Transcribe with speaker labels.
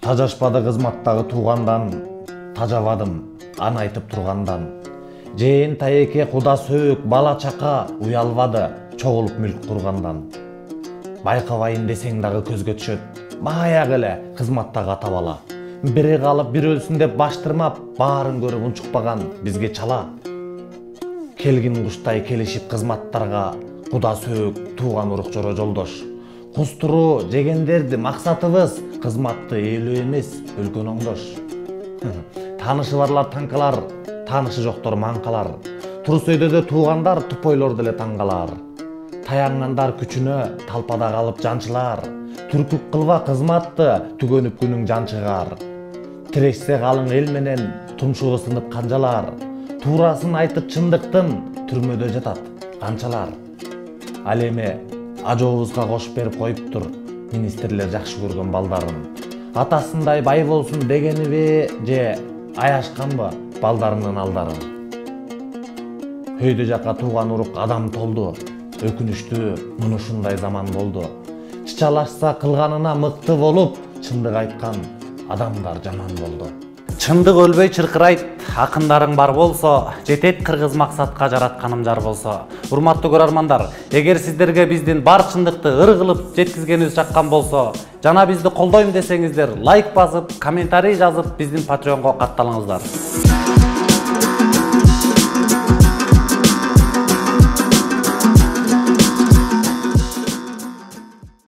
Speaker 1: Тажашпады кызматтагы туугандан, тажабадым аны айтып тургандан. Жээн таеке куда сөөк бала чака уялбады чогулуп мүлк кургандан. Байкабайын десең дагы көзгө түшөт, баягы эле кызматтагы ата бала. Бири калып бир өлсүн деп баштырмап, баарын көрүп унчукпаган бизге чала. Келгин куштай келишип кызматтарга, куда сөөк тууган урук жоро жолдош. Кустуруу жегендерди максатыбыз, кызматты ээлөө эмес, өлкөн оңдош. Таанышы барлар таңкалар, таанышы жоктор маңкалар. Турус өйдөдө туугандар тупойлор деле таңгалар. Таянгандар күчүнө талпада калып жанчылар. Түркүк кылба кызматты, түгөнүп күнүң жанчыгар. Тирешсе калың эл менен тумшугу сынып канжалар. Туурасын айтып чындыктын түрмөдө жатат канчалар. Ал эми ажообузга кошуп берип коюптур министрлер жакшы көргөн балдарын. Атасындай бай болсун дегениби же аяшканбы балдарынын алдарын. Өйдө жака тууган урук адам толду. Өкүнүчтүү муну ушундай заман болду. Чычалашса кылганына мыкты болуп, чындык айткан адамдар жаман болду. Чындык өлбөй чыркырайт, акындарың бар болсо, жетет кыргыз максатка жаратканым жар болсо. Урматтуу көрөрмандар, эгер сиздерге биздин бар чындыкты ыр кылып жеткизгенибиз жаккан болсо, жана бизди колдойм десеңиздер, лайк басып, комментарий жазып, биздин Patreonго катталыңыздар.